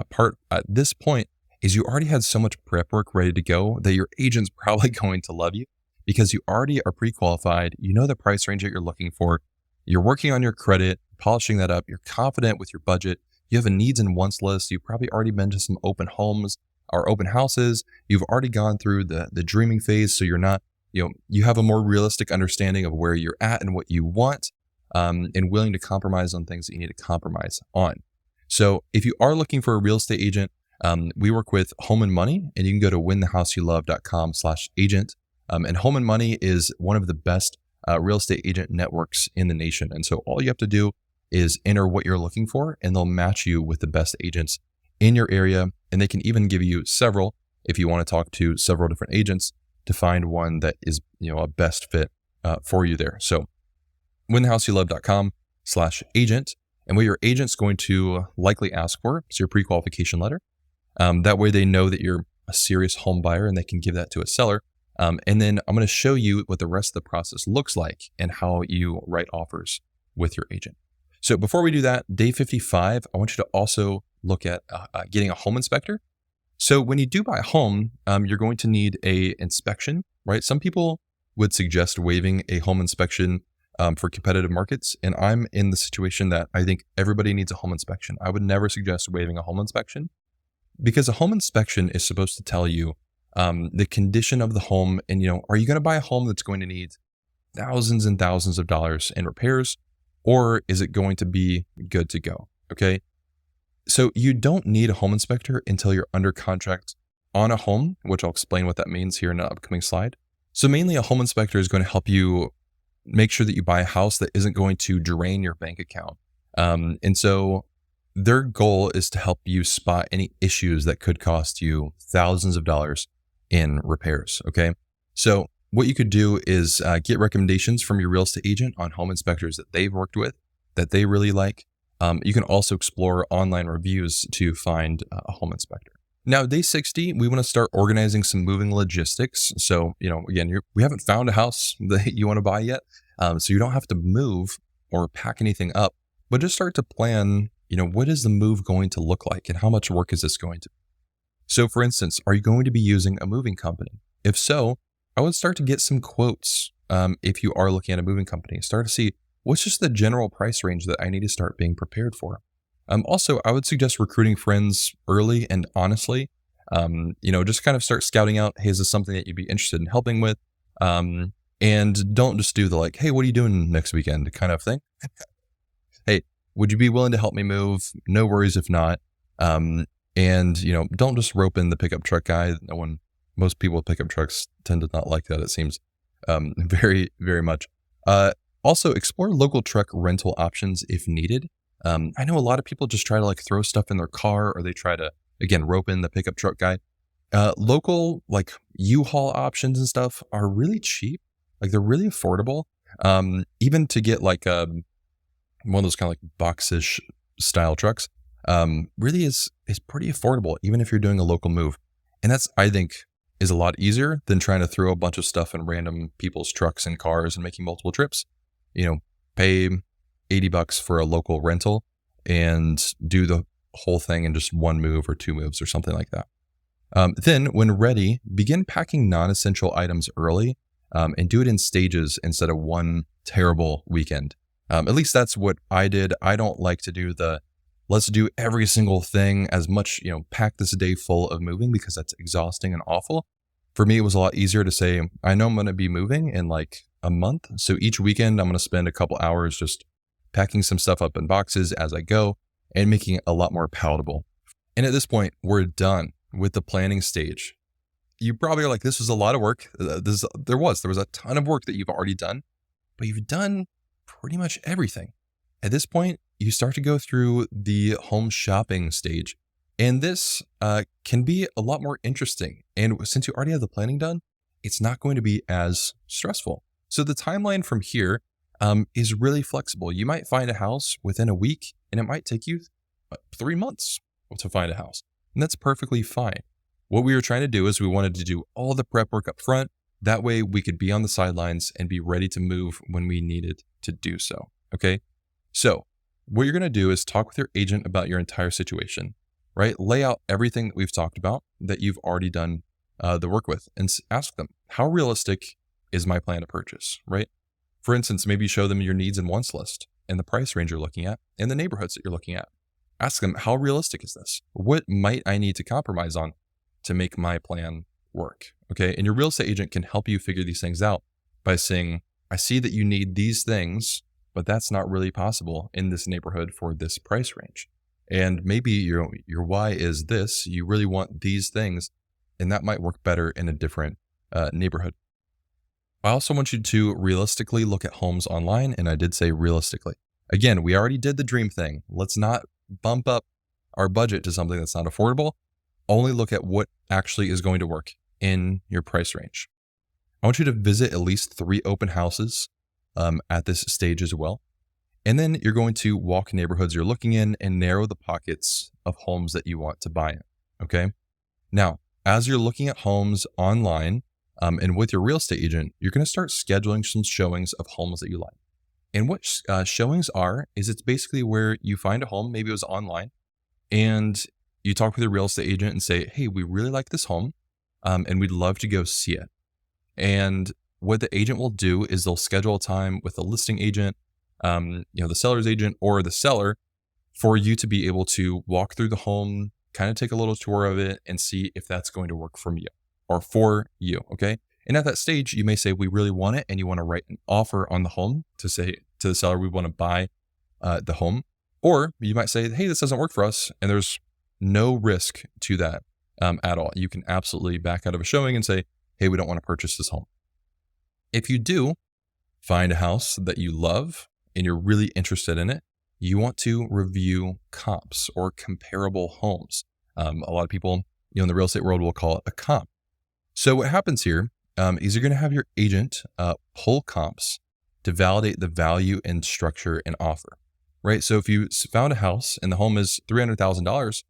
part at this point is you already had so much prep work ready to go that your agent's probably going to love you because you already are pre-qualified. You know the price range that you're looking for. You're working on your credit, polishing that up. You're confident with your budget. You have a needs and wants list. You've probably already been to some open homes or open houses. You've already gone through the dreaming phase. So you're not, you have a more realistic understanding of where you're at and what you want, and willing to compromise on things that you need to compromise on. So if you are looking for a real estate agent, we work with Home and Money, and you can go to winthehouseyoulove.com/agent. And Home and Money is one of the best real estate agent networks in the nation. And so all you have to do is enter what you're looking for, and they'll match you with the best agents in your area. And they can even give you several if you want to talk to several different agents to find one that is, a best fit for you there. So winthehouseyoulove.com/agent. And what your agent's going to likely ask for is your pre-qualification letter. That way they know that you're a serious home buyer and they can give that to a seller. And then I'm going to show you what the rest of the process looks like and how you write offers with your agent. So before we do that, day 55, I want you to also look at getting a home inspector. So when you do buy a home, you're going to need a inspection, right? Some people would suggest waiving a home inspection for competitive markets. And I'm in the situation that I think everybody needs a home inspection. I would never suggest waiving a home inspection because a home inspection is supposed to tell you the condition of the home. And, are you going to buy a home that's going to need thousands and thousands of dollars in repairs, or is it going to be good to go? Okay. So you don't need a home inspector until you're under contract on a home, which I'll explain what that means here in an upcoming slide. So mainly a home inspector is going to help you make sure that you buy a house that isn't going to drain your bank account. And so their goal is to help you spot any issues that could cost you thousands of dollars in repairs. Okay. So what you could do is get recommendations from your real estate agent on home inspectors that they've worked with that they really like. You can also explore online reviews to find a home inspector. Now, day 60, we want to start organizing some moving logistics. So, again, we haven't found a house that you want to buy yet. So you don't have to move or pack anything up, but just start to plan, what is the move going to look like and how much work is this going to be? So for instance, are you going to be using a moving company? If so, I would start to get some quotes. If you are looking at a moving company, start to see what's just the general price range that I need to start being prepared for. Also, I would suggest recruiting friends early and honestly, just kind of start scouting out, hey, is this something that you'd be interested in helping with? And don't just do the hey, what are you doing next weekend kind of thing. Hey, would you be willing to help me move? No worries if not. And, don't just rope in the pickup truck guy. Most people with pickup trucks tend to not like that, it seems, very, very much. Also, explore local truck rental options if needed. I know a lot of people just try to throw stuff in their car, or they try to, again, rope in the pickup truck guy. Local U-Haul options and stuff are really cheap. They're really affordable. Even to get one of those kind of box-ish style trucks, really is pretty affordable, even if you're doing a local move. And that's, I think, is a lot easier than trying to throw a bunch of stuff in random people's trucks and cars and making multiple trips. Pay $80 for a local rental and do the whole thing in just one move or two moves or something like that. Then when ready, begin packing non-essential items early and do it in stages instead of one terrible weekend. At least that's what I did. I don't like to do let's do every single thing as much, pack this day full of moving because that's exhausting and awful. For me, it was a lot easier to say, I know I'm going to be moving in a month. So each weekend, I'm going to spend a couple hours just packing some stuff up in boxes as I go and making it a lot more palatable. And at this point, we're done with the planning stage. You probably are like, this was a lot of work. There was a ton of work that you've already done, but you've done pretty much everything. At this point, you start to go through the home shopping stage. And this can be a lot more interesting. And since you already have the planning done, it's not going to be as stressful. So the timeline from here is really flexible. You might find a house within a week, and it might take you 3 months to find a house. And that's perfectly fine. What we were trying to do is we wanted to do all the prep work up front. That way we could be on the sidelines and be ready to move when we needed to do so. Okay. So what you're going to do is talk with your agent about your entire situation, right? Lay out everything that we've talked about that you've already done the work with, and ask them, how realistic is my plan to purchase, right? For instance, maybe show them your needs and wants list and the price range you're looking at and the neighborhoods that you're looking at. Ask them, how realistic is this? What might I need to compromise on to make my plan work? Okay. And your real estate agent can help you figure these things out by saying, I see that you need these things, but that's not really possible in this neighborhood for this price range. And maybe your why is this, you really want these things, and that might work better in a different neighborhood. I also want you to realistically look at homes online, and I did say realistically. Again, we already did the dream thing. Let's not bump up our budget to something that's not affordable. Only look at what actually is going to work in your price range. I want you to visit at least 3 open houses at this stage as well. And then you're going to walk neighborhoods you're looking in and narrow the pockets of homes that you want to buy in. Okay. Now, as you're looking at homes online and with your real estate agent, you're going to start scheduling some showings of homes that you like. And what showings are, is it's basically where you find a home, maybe it was online, and you talk with your real estate agent and say, hey, we really like this home and we'd love to go see it. And what the agent will do is they'll schedule a time with the listing agent, the seller's agent or the seller for you to be able to walk through the home, kind of take a little tour of it and see if that's going to work for you or for you. Okay. And at that stage, you may say, we really want it. And you want to write an offer on the home to say to the seller, we want to buy the home. Or you might say, hey, this doesn't work for us. And there's no risk to that at all. You can absolutely back out of a showing and say, hey, we don't want to purchase this home. If you do find a house that you love and you're really interested in it, you want to review comps or comparable homes. A lot of people, in the real estate world will call it a comp. So what happens here is you're going to have your agent pull comps to validate the value and structure and offer, right? So if you found a house and the home is $300,000,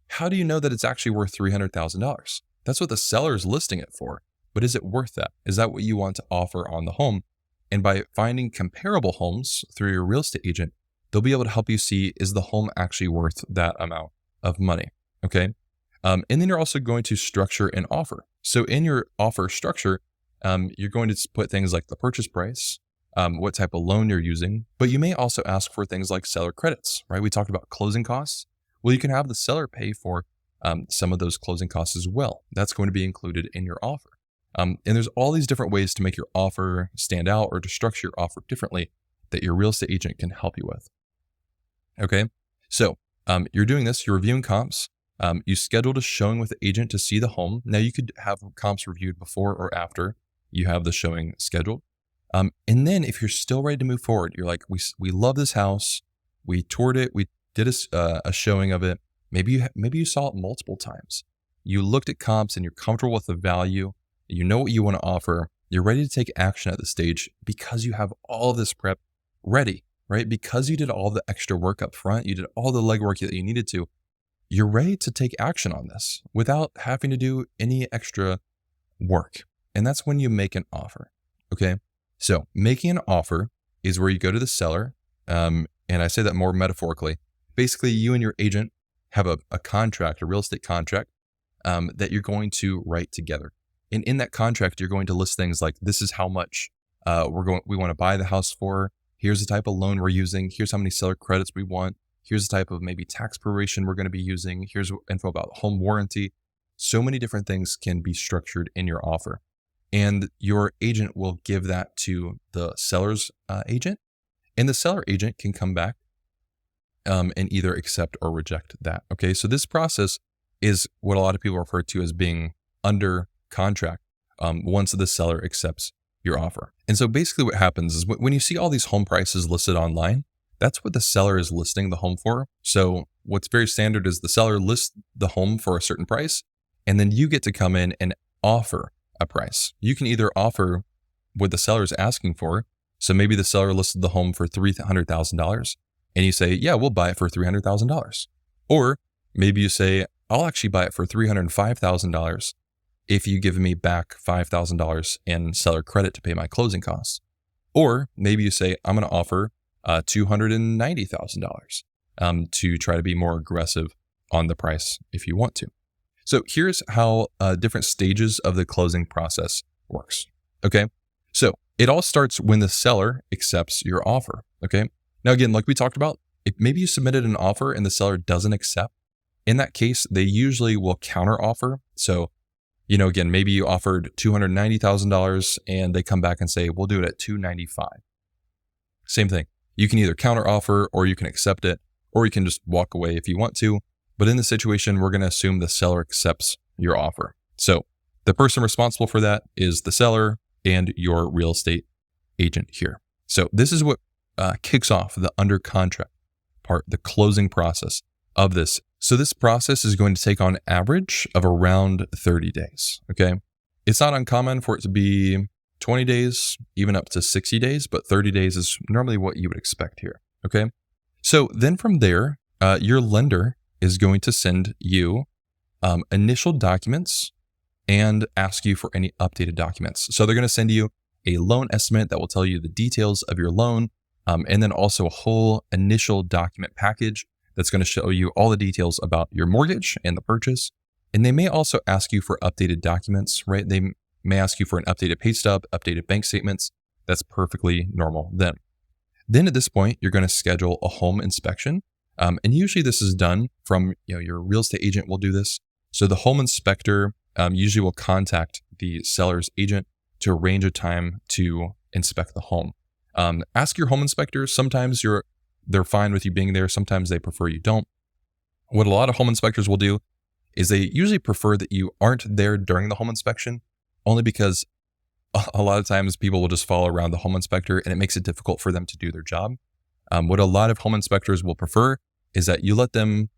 how do you know that it's actually worth $300,000? That's what the seller is listing it for. But is it worth that? Is that what you want to offer on the home? And by finding comparable homes through your real estate agent, they'll be able to help you see, is the home actually worth that amount of money? Okay. And then you're also going to structure an offer. So in your offer structure, you're going to put things like the purchase price, what type of loan you're using, but you may also ask for things like seller credits, right? We talked about closing costs. Well, you can have the seller pay for some of those closing costs as well. That's going to be included in your offer. And there's all these different ways to make your offer stand out or to structure your offer differently that your real estate agent can help you with. Okay. So you're doing this, you're reviewing comps. You scheduled a showing with the agent to see the home. Now you could have comps reviewed before or after you have the showing scheduled. And then if you're still ready to move forward, you're like, we love this house. We toured it. We did a showing of it. Maybe you saw it multiple times. You looked at comps and you're comfortable with the value. You know what you want to offer. You're ready to take action at this stage because you have all of this prep ready, right? Because you did all the extra work up front. You did all the legwork that you needed to. You're ready to take action on this without having to do any extra work. And that's when you make an offer. Okay. So making an offer is where you go to the seller. And I say that more metaphorically. Basically, you and your agent have a contract, a real estate contract that you're going to write together. And in that contract, you're going to list things like, this is how much we want to buy the house for. Here's the type of loan we're using. Here's how many seller credits we want. Here's the type of maybe tax proration we're going to be using. Here's info about home warranty. So many different things can be structured in your offer. And your agent will give that to the seller's agent. And the seller agent can come back and either accept or reject that. Okay, so this process is what a lot of people refer to as being under contract once the seller accepts your offer. And so basically what happens is when you see all these home prices listed online, that's what the seller is listing the home for. So what's very standard is the seller lists the home for a certain price, and then you get to come in and offer a price. You can either offer what the seller is asking for. So maybe the seller listed the home for $300,000 and you say, yeah, we'll buy it for $300,000. Or maybe you say, I'll actually buy it for $305,000 if you give me back $5,000 in seller credit to pay my closing costs. Or maybe you say, I'm going to offer $290,000 to try to be more aggressive on the price if you want to. So here's how different stages of the closing process works. Okay. So it all starts when the seller accepts your offer. Okay. Now, again, like we talked about, if maybe you submitted an offer and the seller doesn't accept, in that case, they usually will counter offer. So, again, maybe you offered $290,000 and they come back and say, we'll do it at $295,000. Same thing. You can either counter offer or you can accept it, or you can just walk away if you want to. But in this situation, we're going to assume the seller accepts your offer. So the person responsible for that is the seller and your real estate agent here. So this is what kicks off the under contract part, the closing process of this. So this process is going to take on average of around 30 days. Okay. It's not uncommon for it to be 20 days, even up to 60 days, but 30 days is normally what you would expect here. Okay. So then from there, your lender is going to send you initial documents and ask you for any updated documents. So they're going to send you a loan estimate that will tell you the details of your loan, and then also a whole initial document package that's going to show you all the details about your mortgage and the purchase. And they may also ask you for updated documents, right? may ask you for an updated pay stub, updated bank statements. That's perfectly normal then. Then at this point, you're going to schedule a home inspection. And usually this is done from, your real estate agent will do this. So the home inspector usually will contact the seller's agent to arrange a time to inspect the home. Ask your home inspector. Sometimes they're fine with you being there. Sometimes they prefer you don't. What a lot of home inspectors will do is they usually prefer that you aren't there during the home inspection, only because a lot of times people will just follow around the home inspector and it makes it difficult for them to do their job. What a lot of home inspectors will prefer is that you let them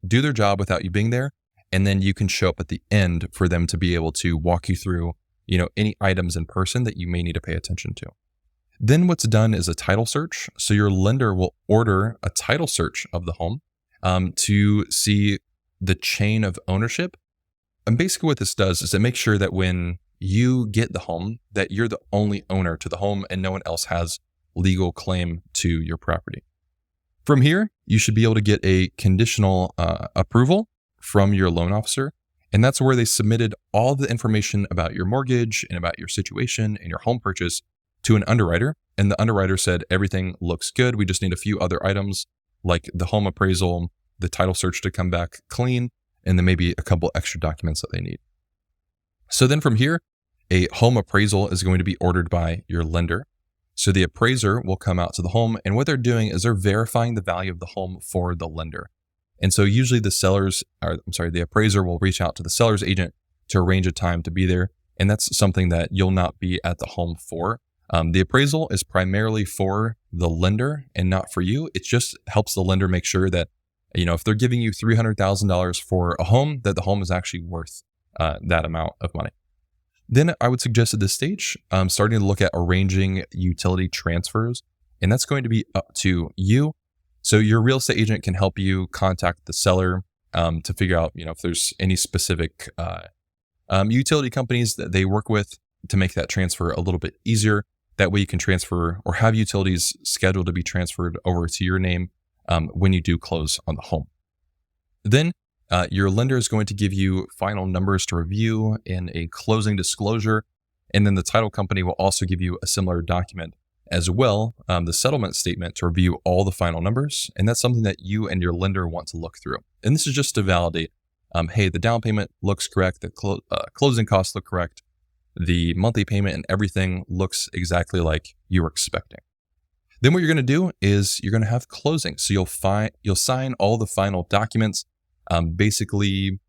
do their job without you being there, and then you can show up at the end for them to be able to walk you through, any items in person that you may need to pay attention to. Then what's done is a title search. So your lender will order a title search of the home to see the chain of ownership. And basically what this does is it makes sure that when you get the home, that you're the only owner to the home and no one else has legal claim to your property. From here, you should be able to get a conditional approval from your loan officer. And that's where they submitted all the information about your mortgage and about your situation and your home purchase to an underwriter. And the underwriter said, everything looks good. We just need a few other items like the home appraisal, the title search to come back clean, and then maybe a couple extra documents that they need. So then from here, a home appraisal is going to be ordered by your lender. So the appraiser will come out to the home, and what they're doing is they're verifying the value of the home for the lender. And so usually the appraiser will reach out to the seller's agent to arrange a time to be there. And that's something that you'll not be at the home for. The appraisal is primarily for the lender and not for you. It just helps the lender make sure that, if they're giving you $300,000 for a home, that the home is actually worth that amount of money. Then I would suggest at this stage, starting to look at arranging utility transfers, and that's going to be up to you. So your real estate agent can help you contact the seller to figure out, if there's any specific utility companies that they work with to make that transfer a little bit easier. That way you can transfer or have utilities scheduled to be transferred over to your name when you do close on the home. Then your lender is going to give you final numbers to review in a closing disclosure. And then the title company will also give you a similar document as well, the settlement statement, to review all the final numbers. And that's something that you and your lender want to look through. And this is just to validate, hey, the down payment looks correct, the closing costs look correct, the monthly payment and everything looks exactly like you were expecting. Then what you're going to do is you're going to have closing. So you'll sign all the final documents, basically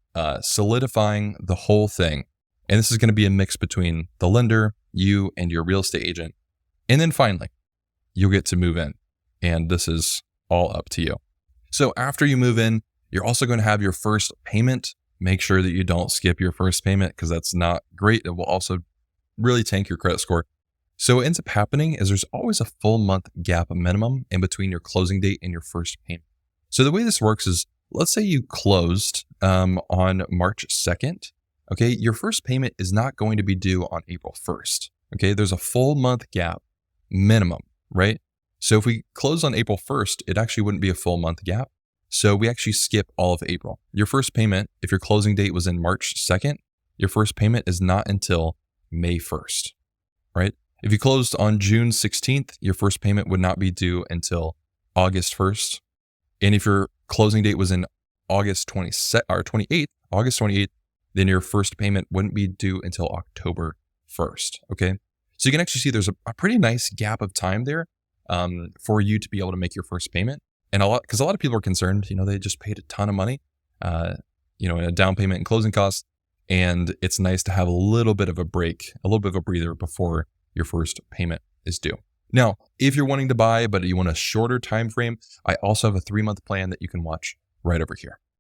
solidifying the whole thing. And this is going to be a mix between the lender, you, and your real estate agent. And then finally, you'll get to move in. And this is all up to you. So after you move in, you're also going to have your first payment. Make sure that you don't skip your first payment because that's not great. It will also really tank your credit score. So what ends up happening is there's always a full month gap minimum in between your closing date and your first payment. So the way this works is, let's say you closed on March 2nd. Okay, your first payment is not going to be due on April 1st. Okay, there's a full month gap minimum, right? So if we close on April 1st, it actually wouldn't be a full month gap. So we actually skip all of April. Your first payment, if your closing date was in March 2nd, your first payment is not until May 1st, right? If you closed on June 16th, your first payment would not be due until August 1st. And if your closing date was in August 28th, then your first payment wouldn't be due until October 1st, okay? So you can actually see there's a pretty nice gap of time there for you to be able to make your first payment. And because a lot of people are concerned, they just paid a ton of money, in a down payment and closing costs. And it's nice to have a little bit of a break, a little bit of a breather before your first payment is due. Now, if you're wanting to buy, but you want a shorter time frame, I also have a 3-month plan that you can watch right over here.